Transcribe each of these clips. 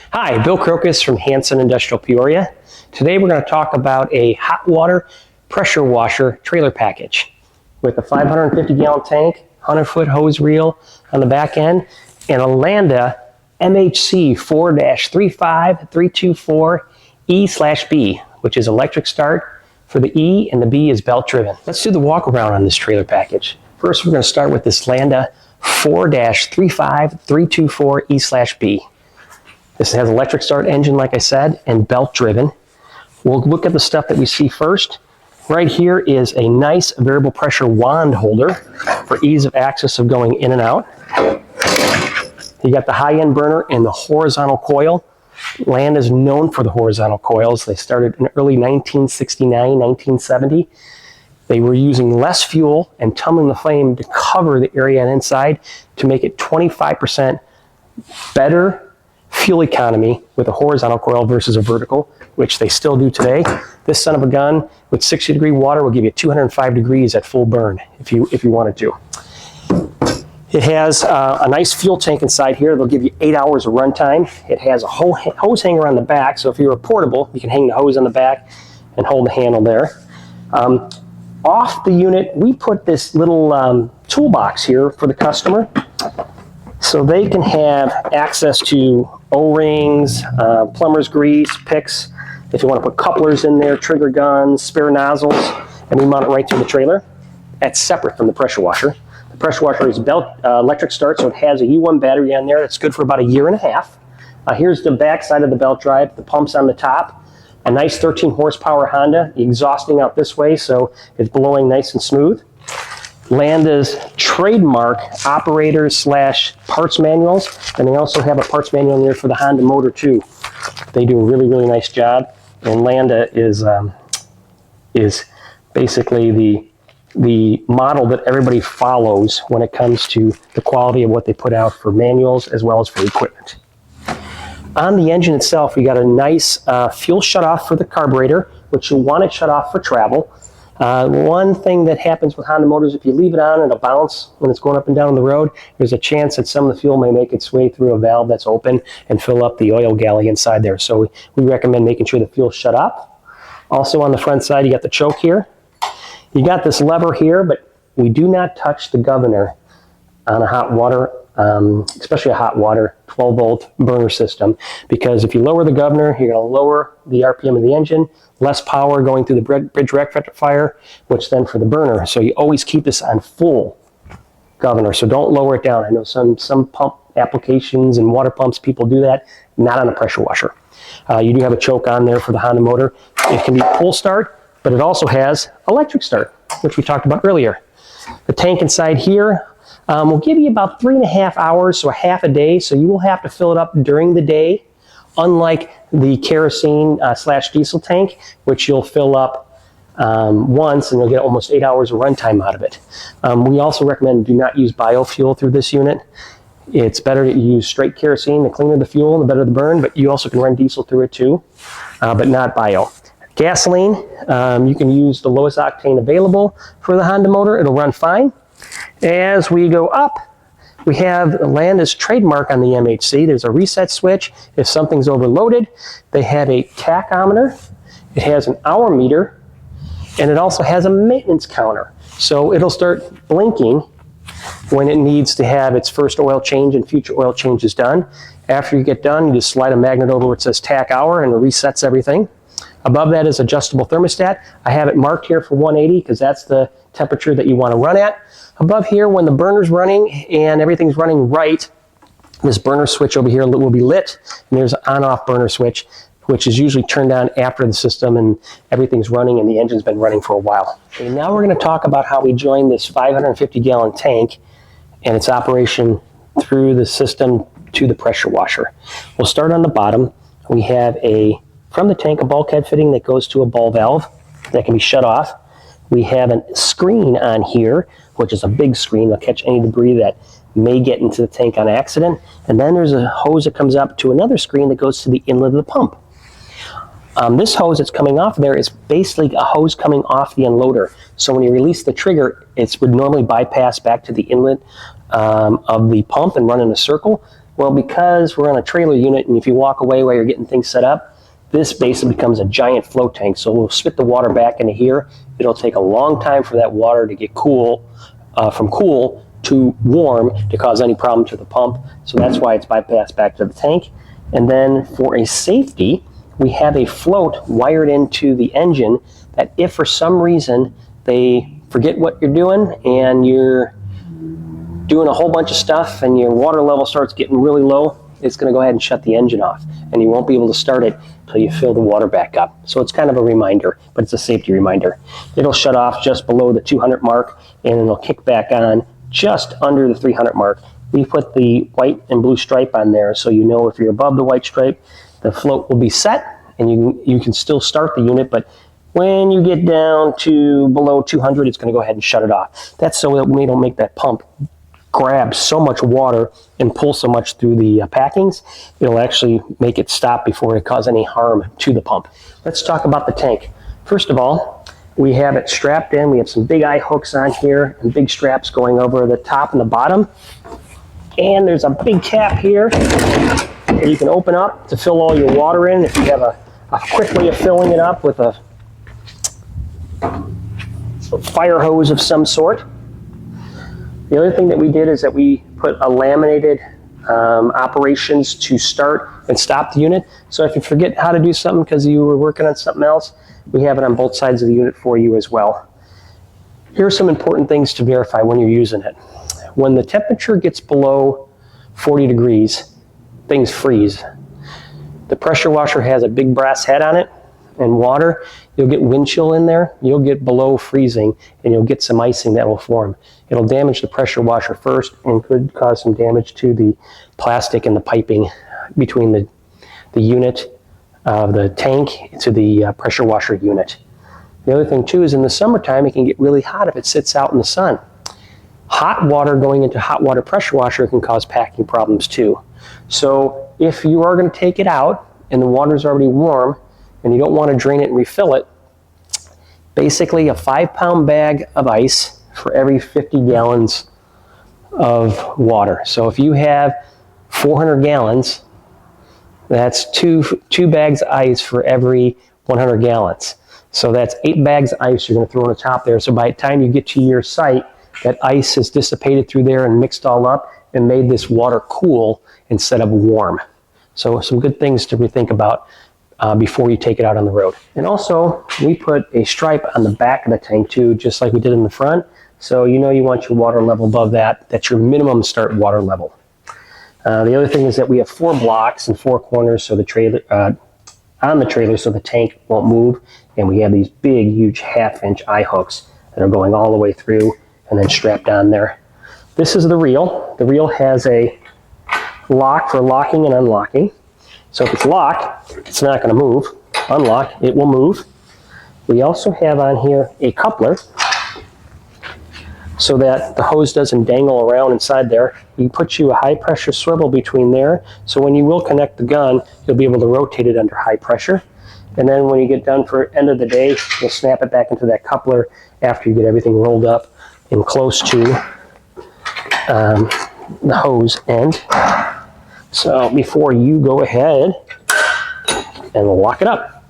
Hi, Bill Krokos from Hanson Industrial-Peoria. Today we're going to talk about a hot water pressure washer trailer package with a 550-gallon tank, 100-foot hose reel on the back end, and a LANDA MHC 4-35324E/B, which is electric start for the E, and the B is belt driven. Let's do the walk around on this trailer package. First, we're going to start with this LANDA 4-35324E/B. This has electric start engine, like I said, and belt driven. We'll look at the stuff that we see first. Right here is a nice variable pressure wand holder for ease of access of going in and out. You got the high-end burner and the horizontal coil. LANDA is known for the horizontal coils. They started in early 1969, 1970. They were using less fuel and tumbling the flame to cover the area on the inside to make it 25% better fuel economy with a horizontal coil versus a vertical, which they still do today. This son of a gun with 60-degree water will give you 205 degrees at full burn if you wanted to. It has a nice fuel tank inside here. They'll give you 8 hours of runtime. It has a hose hanger on the back, so if you're a portable, you can hang the hose on the back and hold the handle there. Off the unit, we put this little toolbox here for the customer, so they can have access to O-rings, plumber's grease, picks. If you want to put couplers in there, trigger guns, spare nozzles, and we mount it right through the trailer. That's separate from the pressure washer. The pressure washer is electric start, so it has a U1 battery on there that's good for about a year and a half. Here's the back side of the belt drive, the pumps on the top, a nice 13 horsepower Honda, exhausting out this way, so it's blowing nice and smooth. LANDA's trademark operators / parts manuals, and they also have a parts manual in there for the Honda motor too. They do a really, really nice job, and LANDA is basically the model that everybody follows when it comes to the quality of what they put out for manuals as well as for equipment. On the engine itself, we got a nice fuel shutoff for the carburetor, which you'll want it shut off for travel. One thing that happens with Honda motors, if you leave it on, it'll bounce when it's going up and down the road. There's a chance that some of the fuel may make its way through a valve that's open and fill up the oil galley inside there. So we recommend making sure the fuel's shut off. Also on the front side, you got the choke here. You got this lever here, but we do not touch the governor on a hot water, especially a hot water 12-volt burner system, because if you lower the governor, you're going to lower the RPM of the engine, less power going through the bridge rectifier, which then for the burner. So you always keep this on full governor, so don't lower it down. I know some pump applications and water pumps, people do that, not on a pressure washer. You do have a choke on there for the Honda motor. It can be pull start, but it also has electric start, which we talked about earlier. The tank inside here will give you about 3.5 hours, so a half a day, so you will have to fill it up during the day, unlike the kerosene / diesel tank, which you'll fill up once and you'll get almost 8 hours of runtime out of it. We also recommend do not use biofuel through this unit. It's better to use straight kerosene. The cleaner the fuel, the better the burn, but you also can run diesel through it too, but not bio. Gasoline, you can use the lowest octane available for the Honda motor. It'll run fine. As we go up, we have LANDA's trademark on the MHC. There's a reset switch if something's overloaded. They have a tachometer. It has an hour meter, and it also has a maintenance counter. So it'll start blinking when it needs to have its first oil change and future oil changes done. After you get done, you just slide a magnet over where it says tach hour, and it resets everything. Above that is adjustable thermostat. I have it marked here for 180 because that's the temperature that you want to run at. Above here, when the burner's running and everything's running right, this burner switch over here will be lit, and there's an on-off burner switch, which is usually turned on after the system and everything's running and the engine's been running for a while. Okay, now we're going to talk about how we join this 550-gallon tank and its operation through the system to the pressure washer. We'll start on the bottom. We have from the tank, a bulkhead fitting that goes to a ball valve that can be shut off. We have a screen on here, which is a big screen. It'll catch any debris that may get into the tank on accident. And then there's a hose that comes up to another screen that goes to the inlet of the pump. This hose that's coming off there is basically a hose coming off the unloader. So when you release the trigger, it would normally bypass back to the inlet of the pump and run in a circle. Well, because we're on a trailer unit, and if you walk away while you're getting things set up, this basically becomes a giant float tank. So we'll spit the water back into here. It'll take a long time for that water to get cool, from cool to warm, to cause any problem to the pump. So that's why it's bypassed back to the tank. And then for a safety, we have a float wired into the engine that if for some reason they forget what you're doing and you're doing a whole bunch of stuff and your water level starts getting really low, it's going to go ahead and shut the engine off, and you won't be able to start it until you fill the water back up. So it's kind of a reminder, but it's a safety reminder. It'll shut off just below the 200 mark, and it'll kick back on just under the 300 mark. We put the white and blue stripe on there, so you know if you're above the white stripe, the float will be set, and you can still start the unit, but when you get down to below 200, it's going to go ahead and shut it off. That's so that we don't make that pump grab so much water and pull so much through the packings. It'll actually make it stop before it causes any harm to the pump. Let's talk about the tank. First of all, we have it strapped in. We have some big eye hooks on here and big straps going over the top and the bottom. And there's a big cap here that you can open up to fill all your water in if you have a quick way of filling it up with a fire hose of some sort. The other thing that we did is that we put a laminated operations to start and stop the unit. So if you forget how to do something because you were working on something else, we have it on both sides of the unit for you as well. Here are some important things to verify when you're using it. When the temperature gets below 40 degrees, things freeze. The pressure washer has a big brass head on it, and water, you'll get wind chill in there, you'll get below freezing, and you'll get some icing that will form. It'll damage the pressure washer first and could cause some damage to the plastic and the piping between the unit, the tank, to the pressure washer unit. The other thing too is in the summertime, it can get really hot if it sits out in the sun. Hot water going into hot water pressure washer can cause packing problems too. So if you are going to take it out and the water is already warm and you don't want to drain it and refill it, basically a 5-pound bag of ice for every 50 gallons of water. So if you have 400 gallons, that's two bags of ice for every 100 gallons. So that's 8 bags of ice you're going to throw on the top there. So by the time you get to your site, that ice has dissipated through there and mixed all up and made this water cool instead of warm. So some good things to think about before you take it out on the road. And also, we put a stripe on the back of the tank too, just like we did in the front. So you know you want your water level above that. That's your minimum start water level. The other thing is that we have 4 blocks and 4 corners so the trailer, on the trailer so the tank won't move. And we have these big, huge 1/2-inch eye hooks that are going all the way through and then strapped on there. This is the reel. The reel has a lock for locking and unlocking. So if it's locked, it's not going to move. Unlock, it will move. We also have on here a coupler so that the hose doesn't dangle around inside there. We put you a high pressure swivel between there, so when you will connect the gun, you'll be able to rotate it under high pressure. And then when you get done for end of the day, you'll snap it back into that coupler after you get everything rolled up and close to the hose end. So before you go ahead and lock it up.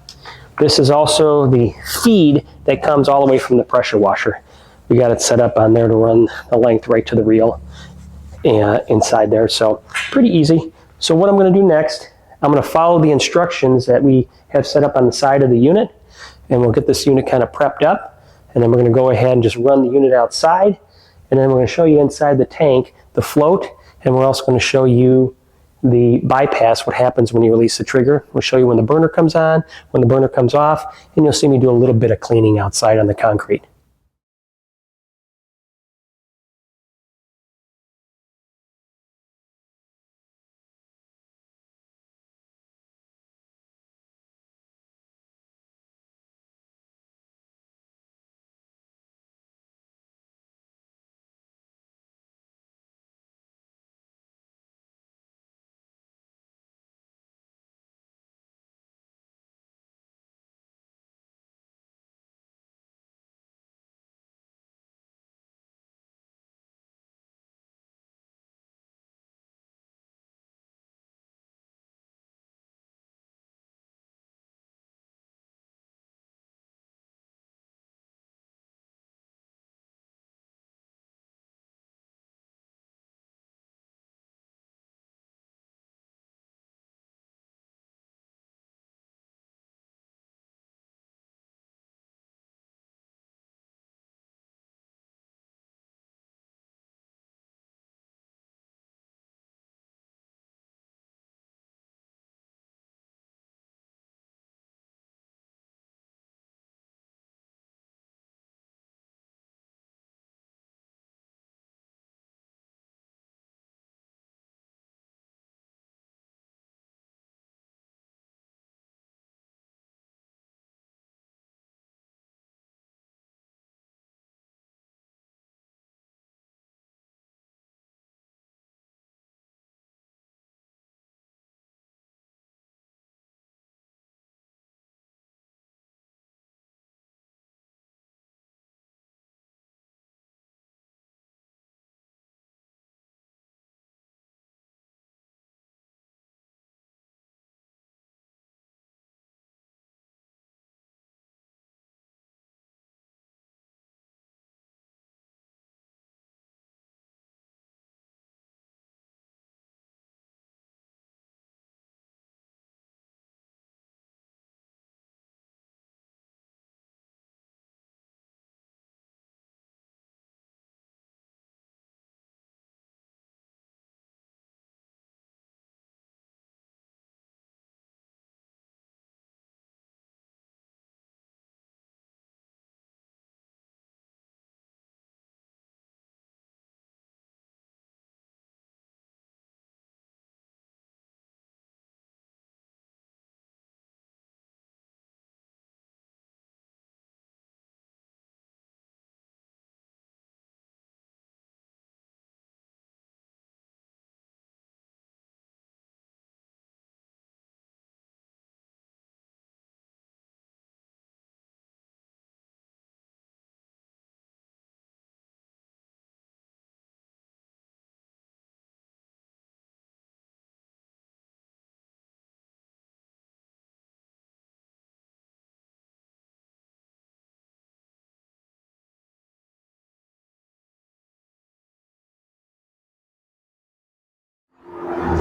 This is also the feed that comes all the way from the pressure washer. We got it set up on there to run the length right to the reel inside there. So pretty easy. So what I'm going to do next, I'm going to follow the instructions that we have set up on the side of the unit, and we'll get this unit kind of prepped up, and then we're going to go ahead and just run the unit outside, and then we're going to show you inside the tank the float, and we're also going to show you the bypass, what happens when you release the trigger. We'll show you when the burner comes on, when the burner comes off, and you'll see me do a little bit of cleaning outside on the concrete.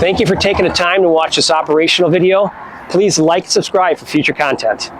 Thank you for taking the time to watch this operational video. Please like and subscribe for future content.